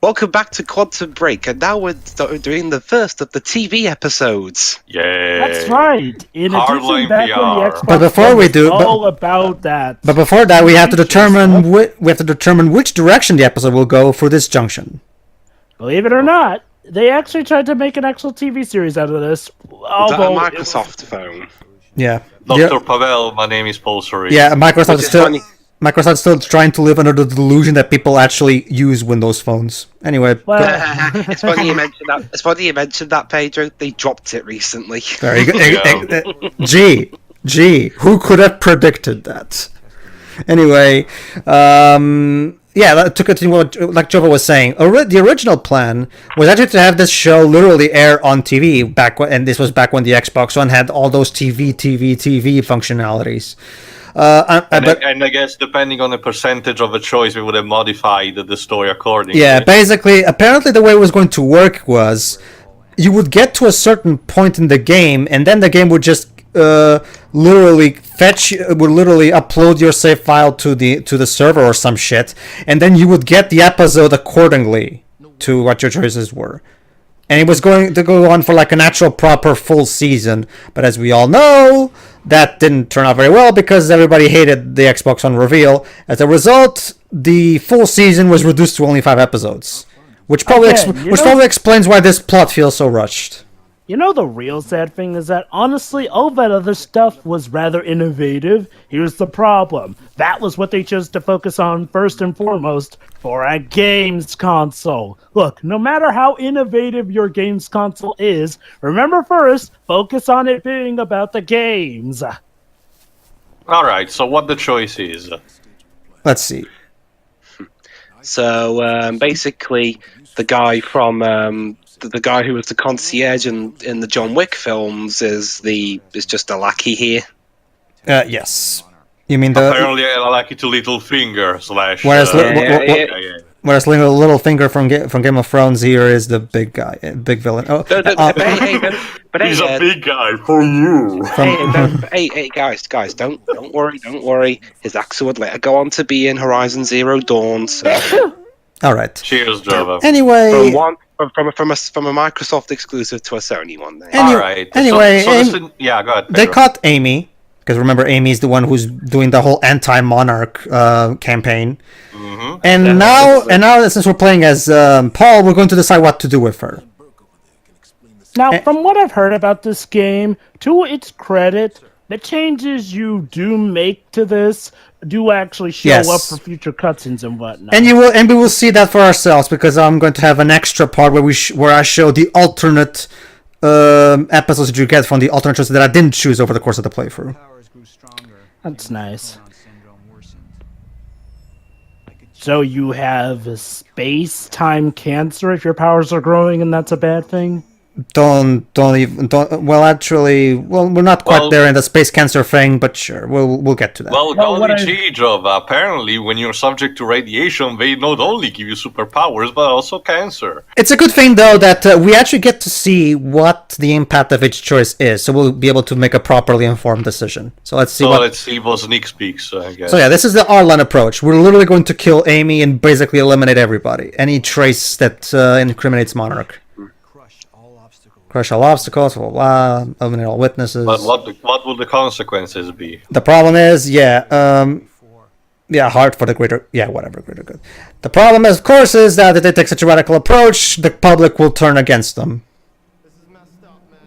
Welcome back to Quantum Break, and now we're doing the first of the TV episodes. Yeah, that's right. In Hardline addition, back when the PR. Xbox But before we do, all about that. But before that, we have to determine which direction the episode will go for this junction. Believe it or not, they actually tried to make an actual TV series out of this. Is that a Although Microsoft phone? Yeah. Dr. Pavel, my name is Pulsory. Yeah, Microsoft Which is is still funny. Microsoft's still trying to live under the delusion that people actually use Windows phones. Anyway, Well, It's funny you mentioned that. It's funny you mentioned that, Pedro. They dropped it recently. very good. Gee, who could have predicted that? Anyway, to continue what like Jova was saying, the original plan was actually to have this show literally air on TV and this was back when the Xbox One had all those TV functionalities. And I guess depending on the percentage of a choice, we would have modified the story accordingly. Yeah, basically, apparently the way it was going to work was you would get to a certain point in the game, and then the game would just literally upload your save file to the server or some shit, and then you would get the episode accordingly to what your choices were. And it was going to go on for like an actual proper full season, but as we all know, that didn't turn out very well because everybody hated the Xbox One reveal. As a result, the full season was reduced to only 5 episodes, which probably explains why this plot feels so rushed. you know the real sad thing is that honestly, all that other stuff was rather innovative. Here's the problem. That was what they chose to focus on first and foremost for a games console. Look, no matter how innovative your games console is, remember first, focus on it being about the games. Alright, so what the choice is? Let's see. So basically, the guy from the guy who was the concierge in the John Wick films is just a lackey here. Yes. You mean the... Apparently I like it to Littlefinger slash... Whereas Whereas Littlefinger from Game of Thrones here is the big guy, big villain. Oh, he's a big guy for you. Hey, guys, don't worry. His accent would later go on to be in Horizon Zero Dawn. So. All right. Cheers, Java. Anyway, from a Microsoft exclusive to a Sony one. There. Alright. Anyway, go ahead, they Pedro. caught Amy. Because remember, Amy's the one who's doing the whole anti-Monarch campaign. Mm-hmm. And now, since we're playing as Paul, we're going to decide what to do with her. Now, from what I've heard about this game, to its credit, the changes you do make to this do actually show up for future cutscenes and whatnot. And we will see that for ourselves because I'm going to have an extra part where I show the alternate episodes that you get from the alternate choices that I didn't choose over the course of the playthrough. That's nice. So you have space-time cancer if your powers are growing, and that's a bad thing? Well, actually, we're not quite there in the space cancer thing, but sure, we'll get to that. Well, golly gee, Java, apparently when you're subject to radiation, they not only give you superpowers, but also cancer. It's a good thing, though, that we actually get to see what the impact of each choice is, so we'll be able to make a properly informed decision. So let's see let's see what Nick speaks, I guess. So yeah, this is the Arlan approach. We're literally going to kill Amy and basically eliminate everybody. Any trace that incriminates Monarch. Crush all obstacles, blah, blah, blah, eliminate all witnesses. But what will the consequences be? The problem is, hard for the greater good. The problem, of course, is that if they take such a radical approach, the public will turn against them. This is messed up, man.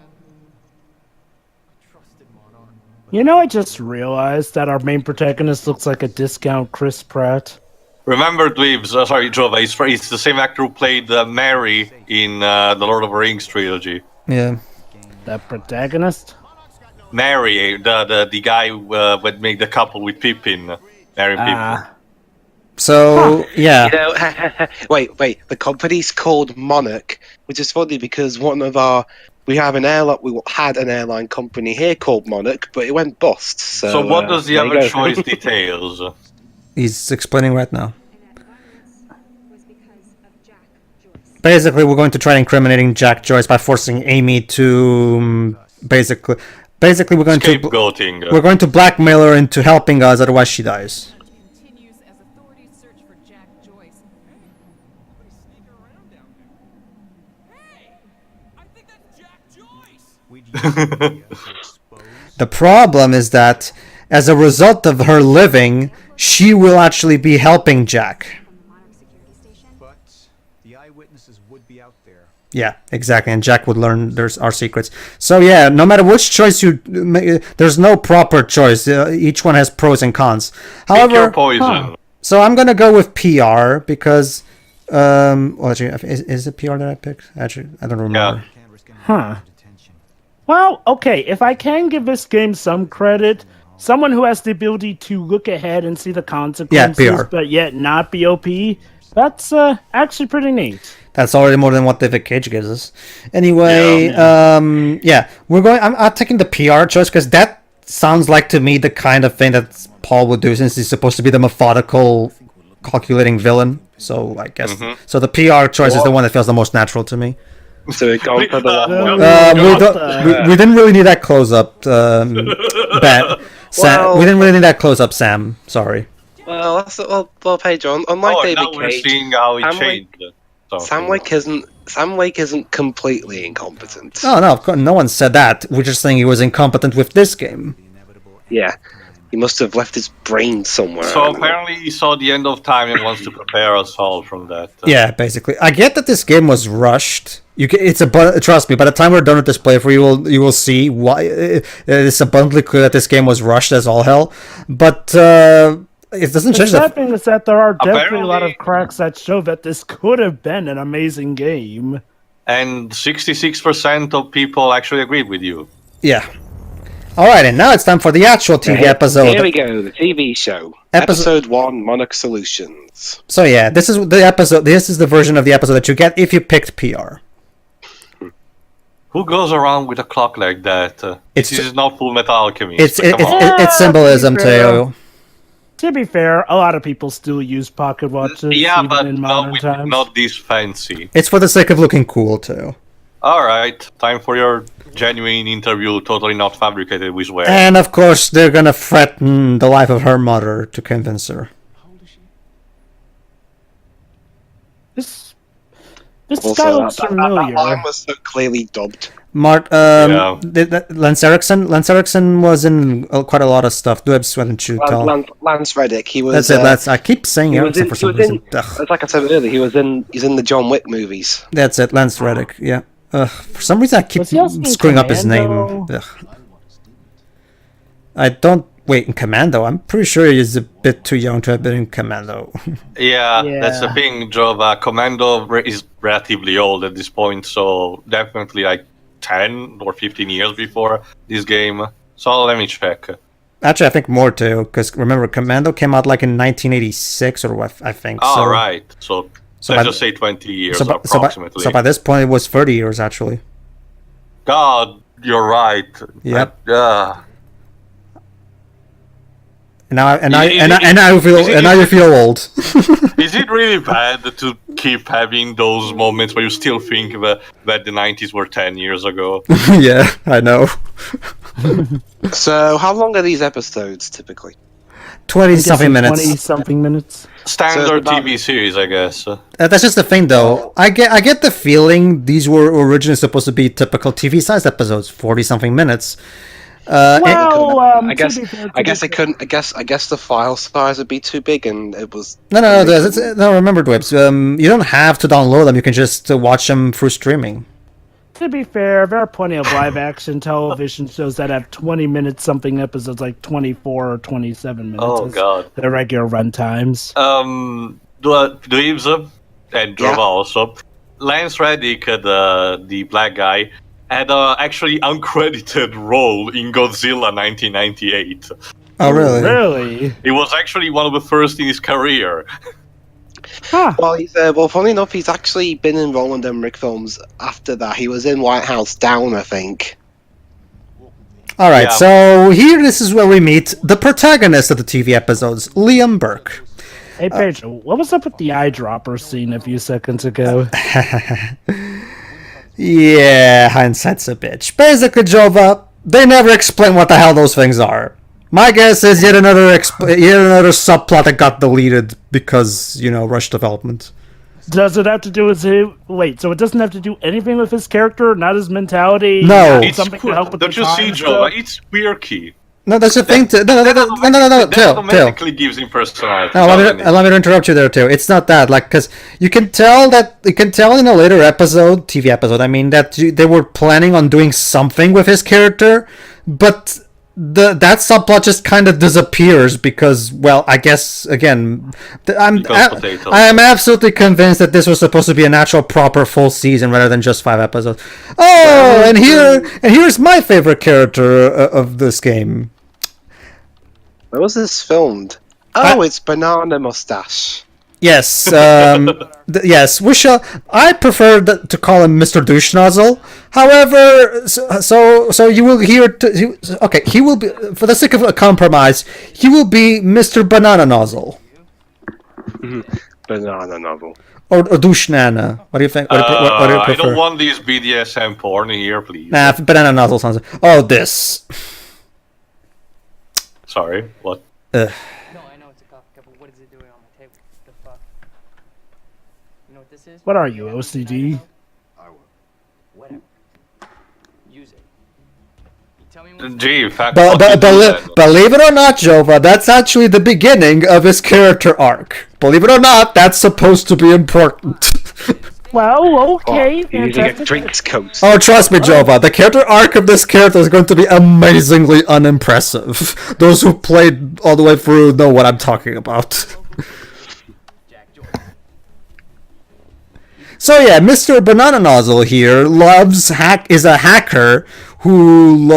I trusted Monarch. You know, I just realized that our main protagonist looks like a discount Chris Pratt. Remember, Dweebs, sorry, Jova, it's the same actor who played Mary in the Lord of the Rings trilogy. Yeah. The protagonist? Mary, the guy who would make the couple with Pippin. Mary and Pippin. So, yeah. You know, wait. The company's called Monarch, which is funny because we had an airline company here called Monarch, but it went bust. So what does the other choice details? He's explaining right now. Basically, we're going to try incriminating Jack Joyce by forcing Amy to basically we're going to blackmail her into helping us, otherwise she dies. Continues as authorities search for Jack Joyce. The problem is that as a result of her living, she will actually be helping Jack. But the eyewitnesses would be out there. Yeah, exactly. And Jack would learn there's our secrets. So yeah, no matter which choice you make, there's no proper choice. Each one has pros and cons. Pick your However, poison. so I'm gonna go with PR because, well, actually, is it PR that I picked? Actually, I don't remember. Huh. Well, okay, if I can give this game some credit, someone who has the ability to look ahead and see the consequences, PR. but yet not be OP, that's actually pretty neat. That's already more than what David Cage gives us. Anyway, yeah, we're going. I'm taking the PR choice because that sounds like to me the kind of thing that Paul would do, since he's supposed to be the methodical, calculating villain. So I guess so. The PR choice is the one that feels the most natural to me. So we're going for the We didn't really need that close up, Bet. Sam, we didn't really need that close up, Sam. Sorry. Well, that's well, Pedro. Unlike David now we're Cage, seeing how it Sam changed. So, Sam Wake isn't completely incompetent. No, of course, no one said that. We're just saying he was incompetent with this game. Yeah, he must have left his brain somewhere. So apparently he saw the end of time and wants to prepare us all from that. Yeah, basically. I get that this game was rushed. Trust me. By the time we're done with this playthrough, you will see why it's abundantly clear that this game was rushed as all hell. But it doesn't change The the sad thing is that there are definitely a lot Apparently- of cracks that show that this could have been an amazing game. And 66% of people actually agreed with you. Yeah. All right, and now it's time for the actual TV episode. Here we go, the TV show. Episode 1, Monarch Solutions. So yeah, this is the episode. This is the version of the episode that you get if you picked PR. Who goes around with a clock like that? It's- This is not Full Metal Alchemist. It's Come on. it's symbolism, Teo. To be fair, a lot of people still use pocket watches Yeah, even but in not, modern times. not this fancy. It's for the sake of looking cool, too. Alright, time for your genuine interview, totally not fabricated with swear. And of course, they're gonna threaten the life of her mother to convince her. This Also, guy looks that familiar. line was so clearly dubbed. Yeah. Lance Erickson was in quite a lot of stuff. Dwebs, why don't you tell? Lance Reddick, he was... That's it. Lance. I keep saying he was Erickson in, for he some was reason. in, Ugh. it's like I said earlier, he's in the John Wick movies. That's it. Lance Reddick. Yeah. For some reason, I keep Was he also in screwing up his name. Commando? Ugh. I don't. Wait, in Commando? I'm pretty sure he's a bit too young to have been in Commando. Yeah, that's the Yeah. thing, Joe. Commando is relatively old at this point, so definitely like 10 or 15 years before this game. So let me check. Actually, I think more too, because remember, Commando came out like in 1986 or what, I think. All so, right, so so let's by- just say 20 years So by, approximately. so by this point, it was 30 years actually. God, you're right. Yep. And now you feel old. Is it really bad to keep having those moments where you still think that the 90s were 10 years ago? Yeah, I know. So, how long are these episodes, typically? 20 something minutes. 20 something minutes. Standard about- TV series, I guess. That's just the thing, though. I get the feeling these were originally supposed to be typical TV-sized episodes, 40 something minutes. Well, I guess to be fair, I guess I couldn't. I guess the file size would be too big, and it was. No. Remember, Dwebs. You don't have to download them. You can just watch them through streaming. To be fair, there are plenty of live-action television shows that have 20-minute something episodes, like 24 or 27 minutes. Oh, as God. their regular run times. Dweebs and Drova also. Lance Reddick, the black guy, had an actually uncredited role in Godzilla 1998. Oh, really? Really? It was actually one of the first in his career. Huh. Well, funny enough, he's actually been in Roland Emmerich films after that. He was in White House Down, I think. All right, Yeah. so this is where we meet the protagonist of the TV episodes, Liam Burke. Hey, Pedro, what was up with the eyedropper scene a few seconds ago? Yeah, hindsight's a bitch. Basically, Jova, they never explain what the hell those things are. My guess is yet another subplot that got deleted because, rush development. Does it have to do with him? Wait, so it doesn't have to do anything with his character, not his mentality? No. not It's something to help with don't the you see, time Joe? stuff? It's quirky. No, that's the thing. No, That Tail. automatically gives him personality. No, doesn't it? let me interrupt you there, too. It's not that, like, because you can tell in a later episode, TV episode, I mean, that they were planning on doing something with his character, but that subplot just kind of disappears because, well, I guess again, I am absolutely convinced that this was supposed to be an actual proper full season rather than just 5 episodes. Oh, and here's my favorite character of this game. Where was this filmed? Oh, it's Banana Mustache. Yes, yes. I prefer to call him Mr. Douchenozzle. However, so you will hear. Okay, he will be, for the sake of a compromise, he will be Mr. Banana Nozzle. Banana Nozzle. Or Douchenana. What do you think? What do you I prefer? don't want these BDSM porn here, please. Nah, Banana Nozzle sounds. Oh, this. Sorry, what? No, I know it's a coffee cup, but what is it doing on my table? The fuck? You know what this is? What are you, OCD? Whatever. Use it. You tell me when Gee, in fact, Believe it or not, Jova, that's actually the beginning of his character arc. Believe it or not, that's supposed to be important. Well, okay, You need to get fantastic. drinks coats. Oh, trust me, Jova, the character arc of this character is going to be amazingly unimpressive. Those who played all the way through know what I'm talking about. So yeah, Mr. Banana Nozzle here is a hacker who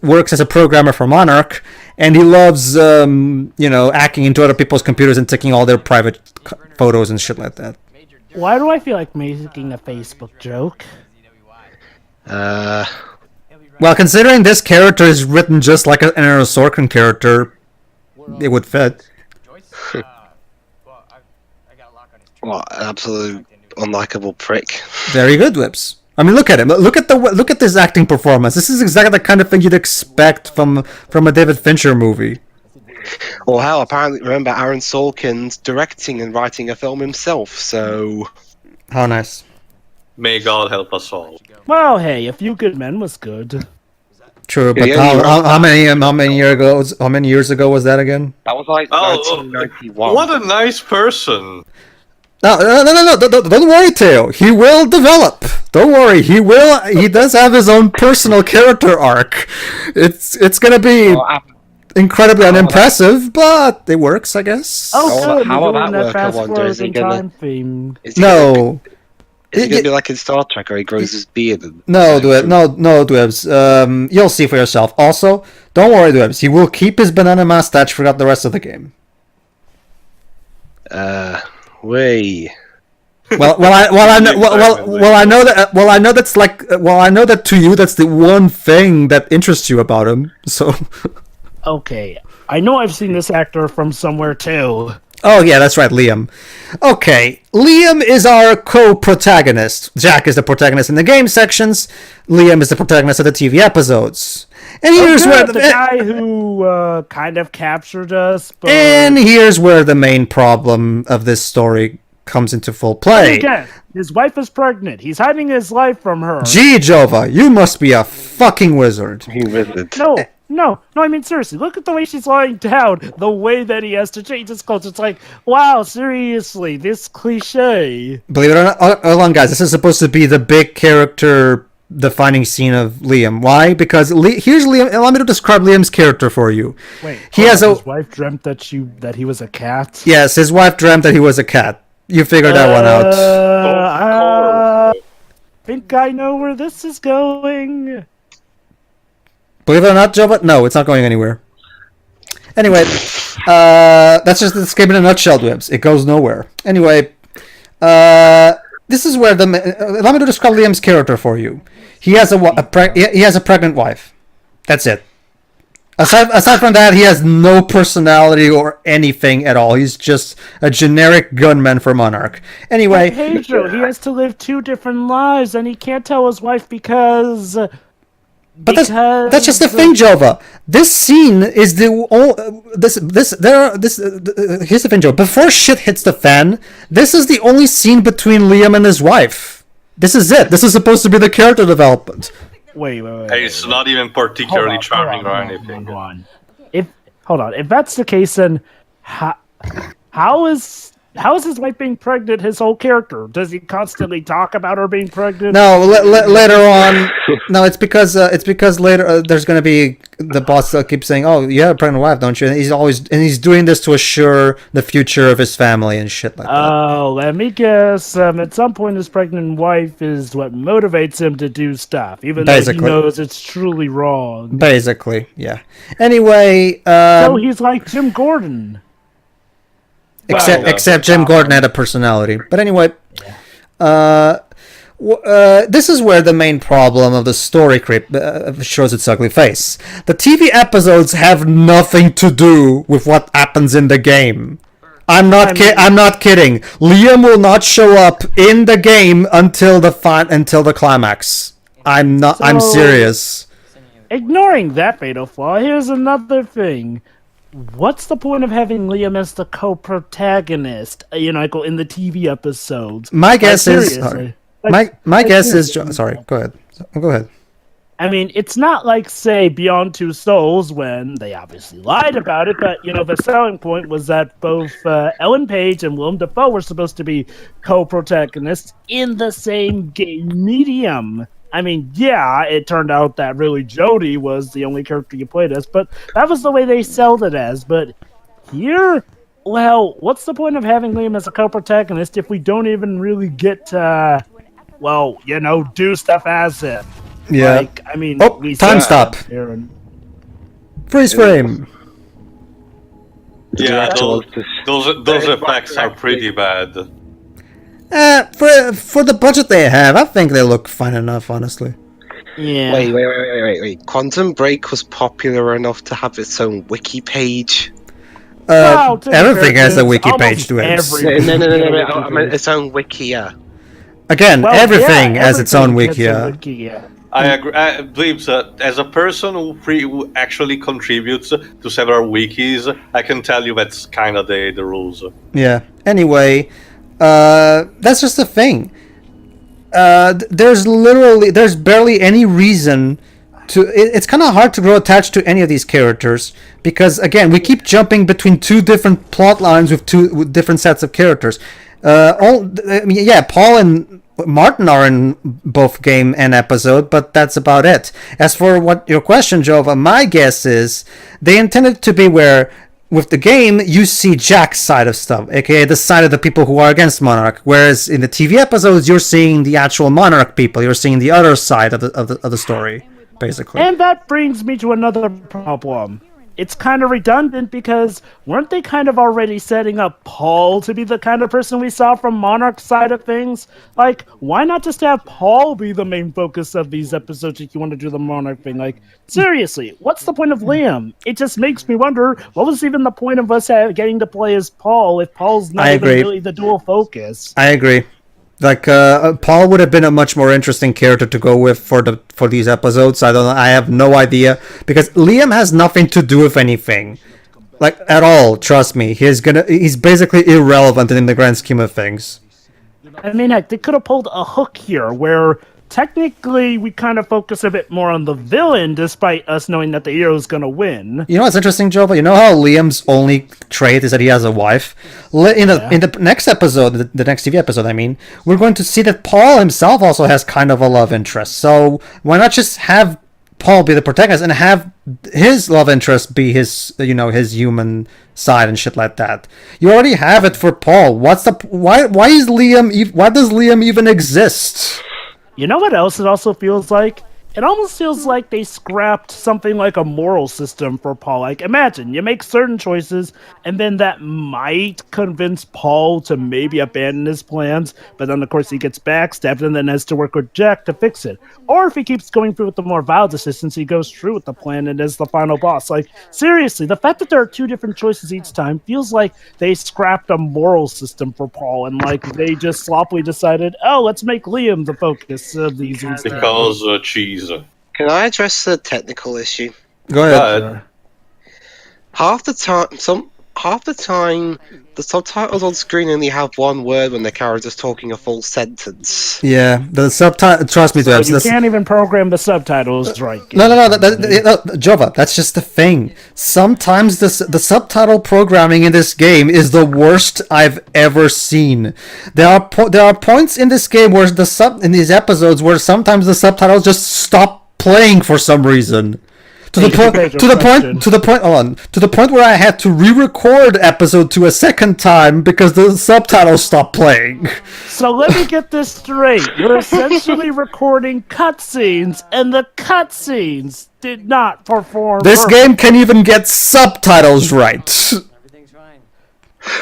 works as a programmer for Monarch, and he loves hacking into other people's computers and taking all their private photos and shit like that. Why do I feel like making a Facebook joke? Well, considering this character is written just like an Aaron Sorkin character, it would fit. What an absolute unlikable prick. Very good, Whips. I mean, look at him. Look at this acting performance. This is exactly the kind of thing you'd expect from a David Fincher movie. Well, hell, apparently, remember, Aaron Sorkin's directing and writing a film himself, so... How nice. May God help us all. Well, hey, A Few Good Men was good. True, but Yeah, how many years ago was that again? That was like 1991. What a nice person. No, don't worry, Teo. He will develop. Don't worry, he will. He does have his own personal character arc. It's gonna be incredibly unimpressive, but it works, I guess. Oh, good. how We're will doing that work, I fast wonder? forward Is he in gonna- time theme. Is he gonna No. be- Is he going to be like in Star Trek, or he grows his beard? No, Dwebs. You'll see for yourself. Also, don't worry, Dwebs. He will keep his banana mustache throughout the rest of the game. Way. I know that to you that's the one thing that interests you about him. So. Okay, I know I've seen this actor from somewhere too. Oh yeah, that's right, Liam. Okay, Liam is our co-protagonist. Jack is the protagonist in the game sections. Liam is the protagonist of the TV episodes. And here's where the guy who kind of captured us. But... And here's where the main problem of this story comes into full play. Again, his wife is pregnant. He's hiding his life from her. Gee, Jova, you must be a fucking wizard. He wizard. No, I mean, seriously, look at the way she's lying down, the way that he has to change his clothes. It's like, wow, seriously, this cliche. Believe it or not, hold on, guys, this is supposed to be the big character defining scene of Liam. Why? Because here's Liam. Allow me to describe Liam's character for you. Wait, his wife dreamt that he was a cat? Yes, his wife dreamt that he was a cat. You figured that one out. I think I know where this is going. Believe it or not, Jova, no, it's not going anywhere. Anyway, that's just this game in a nutshell, Dwibs. It goes nowhere. Anyway, this is where allow me to describe Liam's character for you. He has a pregnant wife. That's it. Aside from that, he has no personality or anything at all. He's just a generic gunman for Monarch. Anyway, Pedro, he has to live 2 different lives, and he can't tell his wife because. But that's just the thing, Jova. This scene is the here's the thing, Joe. Before shit hits the fan, this is the only scene between Liam and his wife. This is it. This is supposed to be the character development. Wait. It's not even particularly charming or anything. Hold on. If that's the case, then how is his wife being pregnant his whole character? Does he constantly talk about her being pregnant? No, later on. No, it's because later there's gonna be the boss keeps saying, "Oh, you have a pregnant wife, don't you?" And he's doing this to assure the future of his family and shit like that. Oh, let me guess. At some point, his pregnant wife is what motivates him to do stuff, even though he knows it's truly wrong. Basically, yeah. Anyway, so he's like Jim Gordon. Except Jim Gordon had a personality. But anyway, this is where the main problem of the story creep shows its ugly face. The TV episodes have nothing to do with what happens in the game. I'm not kidding. Liam will not show up in the game until the climax. I'm serious. Ignoring that fatal flaw, here's another thing. What's the point of having Liam as the co-protagonist? In the TV episodes. My guess is. Sorry. My guess is. Sorry. Go ahead. Go ahead. I mean, it's not like, say, Beyond Two Souls, when they obviously lied about it, but, the selling point was that both Ellen Page and Willem Dafoe were supposed to be co-protagonists in the same game medium. I mean, yeah, it turned out that really Jodie was the only character you played as, but that was the way they sold it as. But here, well, what's the point of having Liam as a co-protagonist if we don't even really get to, do stuff as him? Yeah. Time stop. Freeze frame. Yeah, those effects are pretty bad. For the budget they have, I think they look fine enough, honestly. Yeah. Wait. Quantum Break was popular enough to have its own wiki page. Everything has a wiki page to it. No. I meant its own wiki, yeah. Again, everything has its own wiki, yeah. I agree. I believe that as a person who actually contributes to several wikis, I can tell you that's kind of the rules. Yeah. Anyway, that's just the thing. There's barely any reason to. It's kind of hard to grow attached to any of these characters because, again, we keep jumping between two different plot lines with different sets of characters. Paul and Martin are in both game and episode, but that's about it. As for what your question, Jova, my guess is they intended to be where with the game you see Jack's side of stuff, aka the side of the people who are against Monarch, whereas in the TV episodes you're seeing the actual Monarch people, you're seeing the other side of the story, basically. And that brings me to another problem. It's kind of redundant because weren't they kind of already setting up Paul to be the kind of person we saw from Monarch's side of things? Like, why not just have Paul be the main focus of these episodes if you want to do the Monarch thing? Like, seriously, what's the point of Liam? It just makes me wonder, what was even the point of us getting to play as Paul if Paul's not even really the dual focus? I agree. Like Paul would have been a much more interesting character to go with for these episodes. I have no idea because Liam has nothing to do with anything, like at all. Trust me, he's basically irrelevant in the grand scheme of things. I mean, heck, they could have pulled a hook here where technically we kind of focus a bit more on the villain despite us knowing that the hero's gonna win. You know what's interesting, Jova? You know how Liam's only trait is that he has a wife? In the next episode, the next TV episode, I mean, we're going to see that Paul himself also has kind of a love interest. So why not just have Paul be the protagonist and have his love interest be his human side and shit like that? You already have it for Paul. Why does Liam even exist? You know what else it also feels like? It almost feels like they scrapped something like a moral system for Paul. Like, imagine, you make certain choices, and then that might convince Paul to maybe abandon his plans, but then, of course, he gets backstabbed and then has to work with Jack to fix it. Or if he keeps going through with the more vile decisions, he goes through with the plan and is the final boss. Like, seriously, the fact that there are two different choices each time feels like they scrapped a moral system for Paul, and, like, they just sloppily decided, oh, let's make Liam the focus of these instead. Because cheese. Can I address the technical issue? Go ahead. Half the time, the subtitles on screen only have one word when the character's talking a full sentence. Yeah, the subtitle. Trust me, So Debs. you can't even program the subtitles right. No, Jova, that's just the thing. Sometimes the subtitle programming in this game is the worst I've ever seen. There are points in this game where in these episodes where sometimes the subtitles just stop playing for some reason. To the point where I had to re-record episode 2 a second time because the subtitles stopped playing. So let me get this straight. You're essentially recording cutscenes, and the cutscenes did not perform. This game can even get subtitles right. Everything's fine.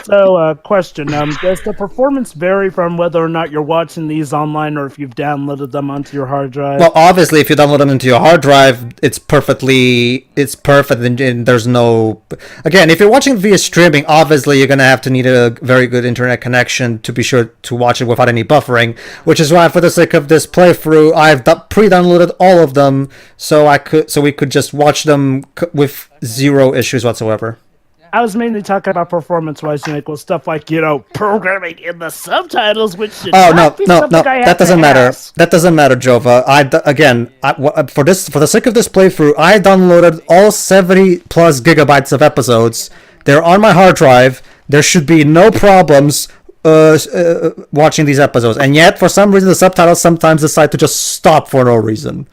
So, question, does the performance vary from whether or not you're watching these online or if you've downloaded them onto your hard drive? Well, obviously, if you download them into your hard drive, it's perfect, and there's no... Again, if you're watching via streaming, obviously you're going to have to need a very good internet connection to be sure to watch it without any buffering, which is why, for the sake of this playthrough, I've pre-downloaded all of them so we could just watch them with zero issues whatsoever. I was mainly talking about performance-wise, stuff like, programming in the subtitles, which should not be something I have that doesn't to matter. ask. That doesn't matter, Jova. For the sake of this playthrough, I downloaded all 70 plus gigabytes of episodes. They're on my hard drive. There should be no problems watching these episodes, and yet for some reason the subtitles sometimes decide to just stop for no reason.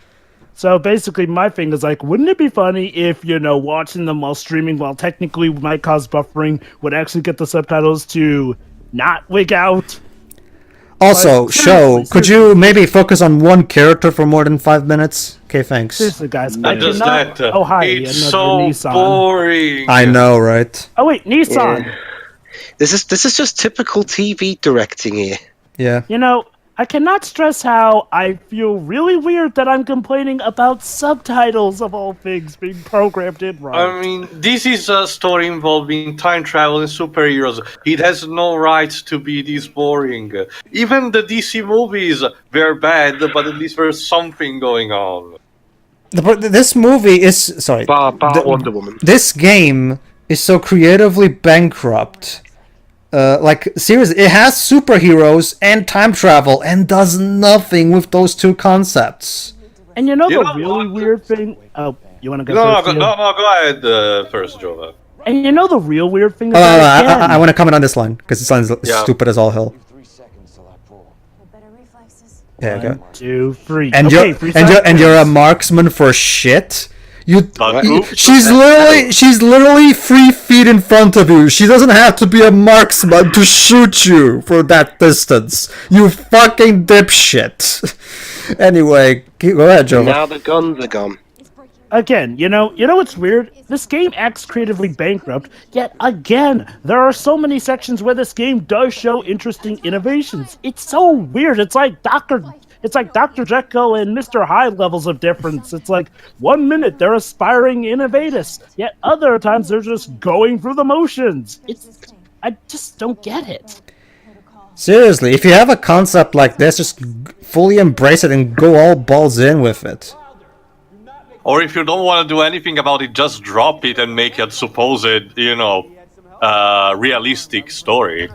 So basically, my thing is wouldn't it be funny if, watching them while streaming, while technically might cause buffering, would actually get the subtitles to not wig out? Also, could you maybe focus on one character for more than 5 minutes? Okay, thanks. Seriously, guys, It's so Nissan. boring. I know, right? Oh wait, Nissan. Yeah. This is just typical TV directing here. Yeah. I cannot stress how I feel really weird that I'm complaining about subtitles of all things being programmed in right. I mean, this is a story involving time travel and superheroes. It has no right to be this boring. Even the DC movies were bad, but at least there's something going on. This movie is... Sorry. Bar Wonder Woman. This game is so creatively bankrupt. Seriously, it has superheroes and time travel and does nothing with those two concepts. And the really weird thing... Oh, you want to go first? No, go ahead first, Jova. And the real weird thing... I want to comment on this line, because this line is stupid as all hell. 3 seconds till I pull. Better reflexes. Yeah, okay. 1, 2, 3. And you're a marksman for shit? She's literally 3 feet in front of you. She doesn't have to be a marksman to shoot you for that distance. You fucking dipshit. Anyway, go ahead, Joe. Now the guns are gone. Again, what's weird? This game acts creatively bankrupt, yet again, there are so many sections where this game does show interesting innovations. It's so weird. It's like Dr. Jekyll and Mr. Hyde levels of difference. It's like 1 minute they're aspiring innovatives, yet other times they're just going through the motions. I just don't get it. Seriously, if you have a concept like this, just fully embrace it and go all balls in with it. Or if you don't want to do anything about it, just drop it and make a supposed, realistic story.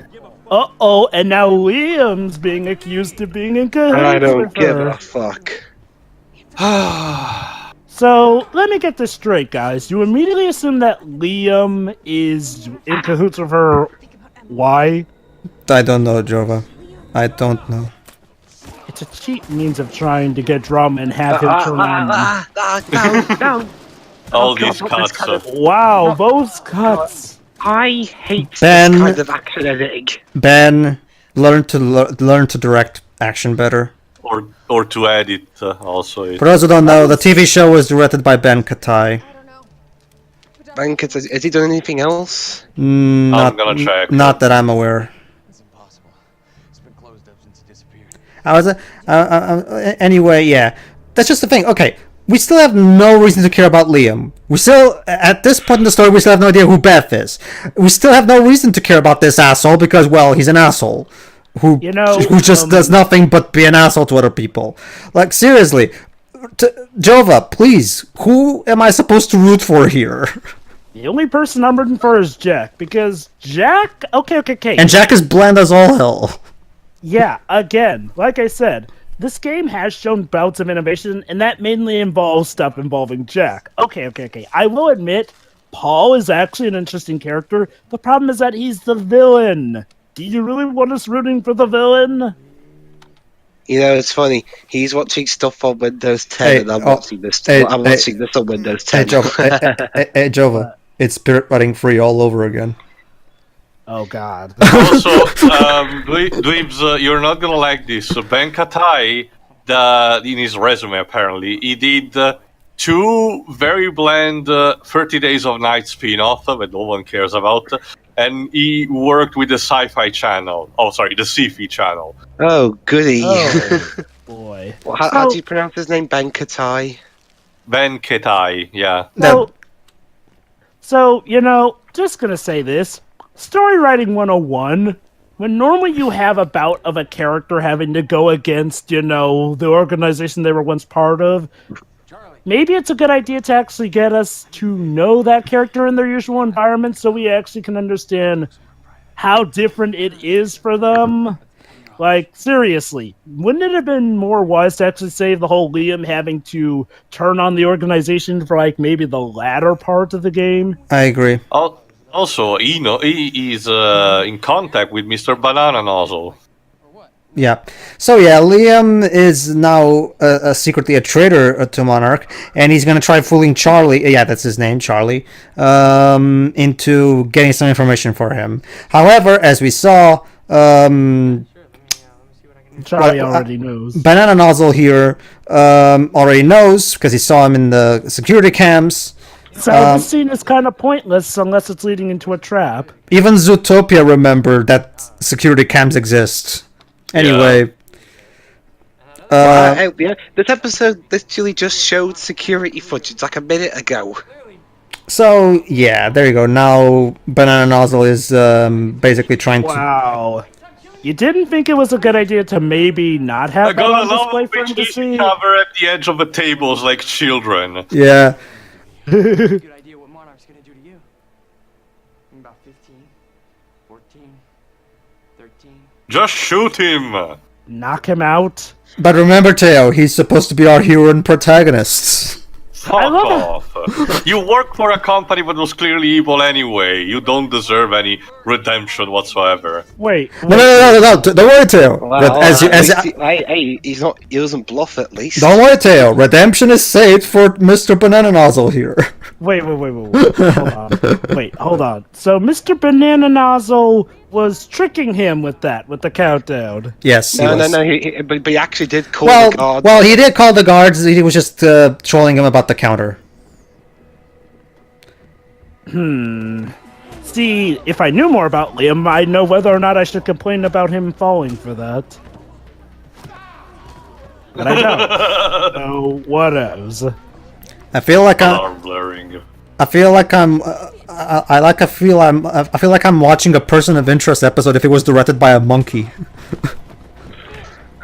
Uh-oh, and now Liam's being accused of being in cahoots I don't with give her. a fuck. So, let me get this straight, guys. You immediately assume that Liam is in cahoots with her. Why? I don't know, Jova. I don't know. It's a cheap means of trying to get drama and have him turn on. No. All these cuts. Wow, those cuts. I hate Ben- this kind of action editing. Ben, learn to direct action better. Or to edit also. For those who don't know, the TV show was directed by Ben Katai. I don't know. Ben, has he done anything else? I'm gonna check. Not that I'm aware. It's impossible. It's been closed up since he disappeared. Anyway, yeah. That's just the thing. Okay, we still have no reason to care about Liam. We still, at this point in the story, we still have no idea who Beth is. We still have no reason to care about this asshole because, well, he's an asshole. Who just does nothing but be an asshole to other people. Like, seriously, Jova, please, who am I supposed to root for here? The only person I'm rooting for is Jack, because Jack... Okay. And Jack is bland as all hell. Yeah, again, like I said, this game has shown bouts of innovation, and that mainly involves stuff involving Jack. Okay. I will admit, Paul is actually an interesting character. The problem is that he's the villain. Do you really want us rooting for the villain? You know, it's funny. He's watching stuff on Windows 10, and I'm watching this. I'm watching this on Windows 10. Hey, Jova, it's Spirit Running Free all over again. Oh, God. Also, Dweebs, you're not gonna like this. So Ben Katai, in his resume, apparently, he did 2 very bland 30 Days of Night spin-off that no one cares about, and he worked with the Sci-Fi channel. Oh, sorry, the Sci-Fi channel. Oh, goody. Oh, boy. Well, how do you pronounce his name? Ben Katai? Ben Katai, yeah. So, you know, just gonna say this. Story writing 101, when normally you have a bout of a character having to go against, you know, the organization they were once part of, maybe it's a good idea to actually get us to know that character in their usual environment so we actually can understand how different it is for them. Like, seriously, wouldn't it have been more wise to actually save the whole Liam having to turn on the organization for, like, maybe the latter part of the game? I agree. Also, he is in contact with Mr. Banana Nozzle. Yeah. So yeah, Liam is now secretly a traitor to Monarch, and he's gonna try fooling Charlie. Yeah, that's his name, Charlie. Into getting some information for him. However, as we saw, Charlie already knows. Banana Nozzle here already knows because he saw him in the security cams. So this scene is kind of pointless unless it's leading into a trap. Even Zootopia remembered that security cams exist. Anyway. This episode literally just showed security footage like a minute ago. So, yeah, there you go. Now, Banana Nozzle is basically trying to... Wow. You didn't think it was a good idea to maybe not have that on display for him to see? Cover at the edge of the tables like children. Yeah. Good idea what Monarch's gonna do to you. In about 15, 14, 13. Just shoot him! Knock him out? But remember, Teo, he's supposed to be our hero and protagonist. Fuck off. You work for a company that was clearly evil anyway. You don't deserve any redemption whatsoever. Wait. No. Don't worry, Teo. Well, he doesn't bluff at least. Don't worry, Teo. Redemption is saved for Mr. Banana Nozzle here. Wait. Hold on. So Mr. Banana Nozzle was tricking him with the countdown. Yes. No. But he actually did call the guards. Well, he did call the guards. He was just trolling him about the counter. See, if I knew more about Liam, I'd know whether or not I should complain about him falling for that. But I don't. So what else? I feel like blurring. I feel like I'm watching a Person of Interest episode if it was directed by a monkey.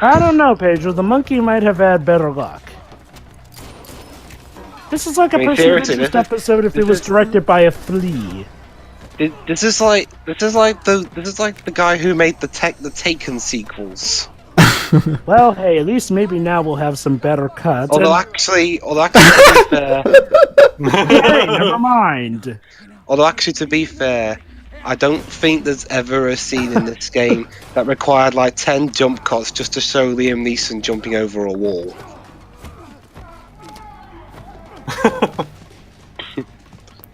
I don't know, Pedro. The monkey might have had better luck. This is like a Person of Interest episode if it was directed by a flea. This is like the guy who made the Taken sequels. Well, hey, at least maybe now we'll have some better cuts. Although actually, to be fair, hey, never mind. Although actually, to be fair, I don't think there's ever a scene in this game that required like 10 jump cuts just to show Liam Neeson jumping over a wall.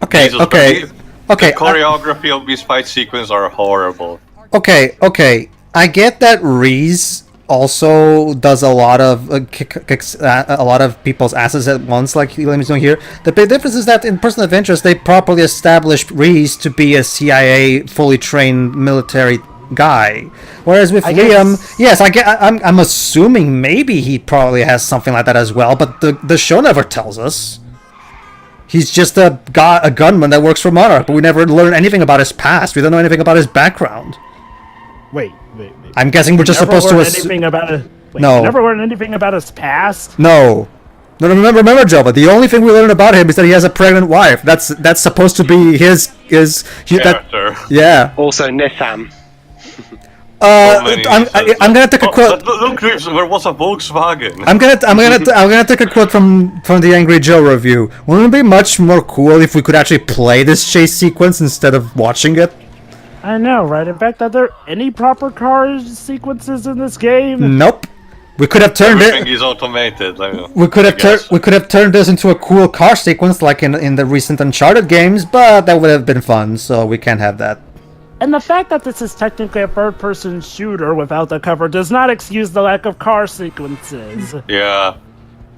Okay. The choreography of these fight sequences are horrible. Okay. I get that Reese also does a lot of kicks a lot of people's asses at once, like Liam's doing here. The big difference is that in Person of Interest, they properly established Reese to be a CIA fully trained military guy, whereas with Liam, yes, I'm assuming maybe he probably has something like that as well, but the show never tells us. He's just a gunman that works for Monarch, but we never learn anything about his past. We don't know anything about his background. Wait. I'm guessing we're just supposed to assume. No. No. You never learned anything about his past? No. No, remember, Jova. The only thing we learn about him is that he has a pregnant wife. That's supposed to be his Character. yeah. Also, Nissan. I'm gonna take a quote. Look, there was a Volkswagen. I'm gonna take a quote from the Angry Joe review. Wouldn't it be much more cool if we could actually play this chase sequence instead of watching it? I know, right? In fact, are there any proper car sequences in this game? Nope. We could have turned Everything it. is automated. We could have turned this into a cool car sequence like in the recent Uncharted games, but that would have been fun. So we can't have that. And the fact that this is technically a third-person shooter without the cover does not excuse the lack of car sequences. Yeah.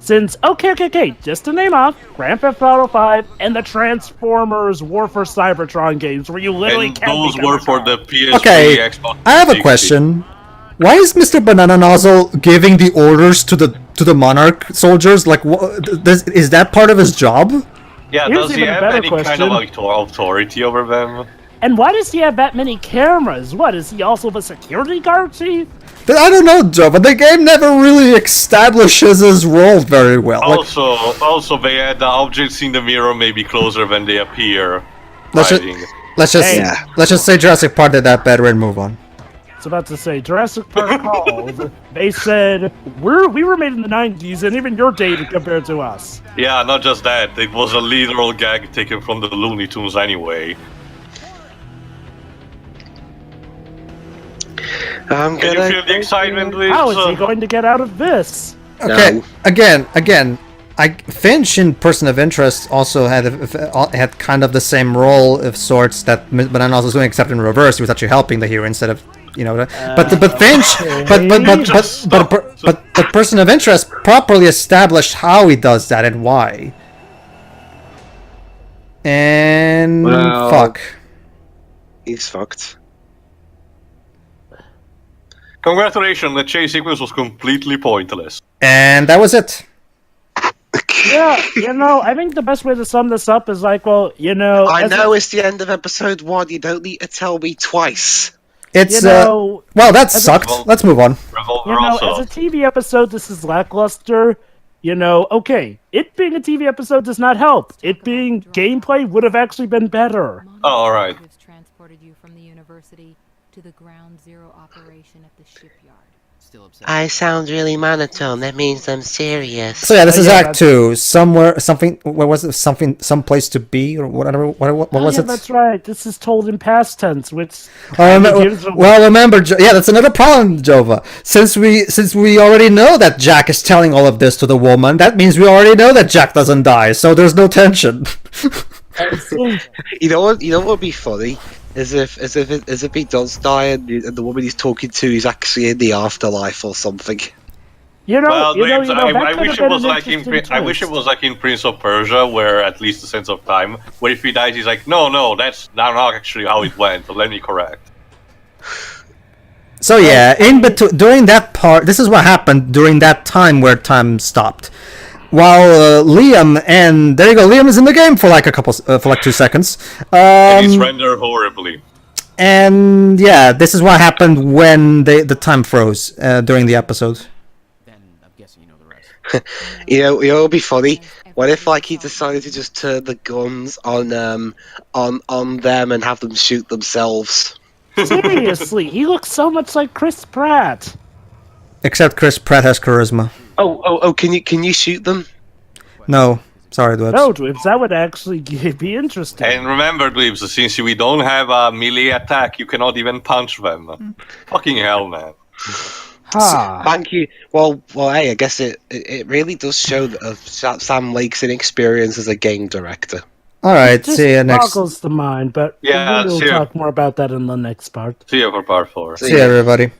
Since, okay, just to name off, Grand Theft Auto 5 and the Transformers War for Cybertron games, where you literally And can't those become were a for car. the PS3, Okay, Xbox I have a 360. question. Why is Mr. Banana Nozzle giving the orders to the Monarch soldiers? Like, is that part of his job? Yeah, Here's does he even a have better any kind question. of authority over them? And why does he have that many cameras? What, is he also the security guard chief? I don't know, Joe, but the game never really establishes his role very well. Like, Also, they had the objects in the mirror maybe closer when they appear. let's just say Jurassic Park did that better and move on. I was about to say, Jurassic Park called. They said, we were made in the 90s, and even you're dated compared to us. Yeah, not just that. It was a literal gag taken from the Looney Tunes anyway. Can you feel the excitement, Luis? How is he going to get out of this? Okay, No. again, Finch in Person of Interest also had kind of the same role of sorts that Banana Nozzle was doing, except in reverse. He was actually helping the hero instead of, but Finch, but Person of Interest properly established how he does that and why. And Well, fuck. He's fucked. Congratulations, the chase sequence was completely pointless. And that was it. Yeah, I think the best way to sum this up is like, well, I know it's the end of episode 1. You don't need to tell me twice. It's well, that sucked. Let's move on. Revolver as also. a TV episode, this is lackluster. Okay, it being a TV episode does not help. It being gameplay would have actually been better. Oh, alright. Transported you from the university to the ground zero operation at the shipyard. Still upset. I sound really monotone. That means I'm serious. So yeah, this is yeah, Act 2. Somewhere, something. Where was it? Some place to be, or whatever. What was it? That's right. This is told in past tense, which Remember, yeah, that's another problem, Jova. Since we already know that Jack is telling all of this to the woman, that means we already know that Jack doesn't die. So there's no tension. You know what would be funny? As if he does die and the woman he's talking to is actually in the afterlife or something. Well, that I could wish have it been was an like in interesting I wish it twist. was like in Prince of Persia, where at least the sense of time, where if he dies, he's like, no, that's not actually how it went. Let me correct. So yeah, during that part, this is what happened during that time where time stopped. While Liam and there you go, Liam is in the game for like 2 seconds. And he's rendered horribly. And yeah, this is what happened when the time froze during the episode. Then I'm guessing you know the rest. It would be funny. What if like he decided to just turn the guns on them and have them shoot themselves? Seriously, he looks so much like Chris Pratt. Except Chris Pratt has charisma. Oh! Can you shoot them? No, sorry, Dwebs. No, Dwebs, that would actually be interesting. And remember, Dweebs, since we don't have a melee attack, you cannot even punch them. Fucking hell, man. Thank you. Well, hey, I guess it really does show that Sam Lake's inexperience as a game director. All right, Just see you next. boggles the mind, but Yeah, we'll see ya. talk more about that in the next part. See you for part 4. See you, everybody.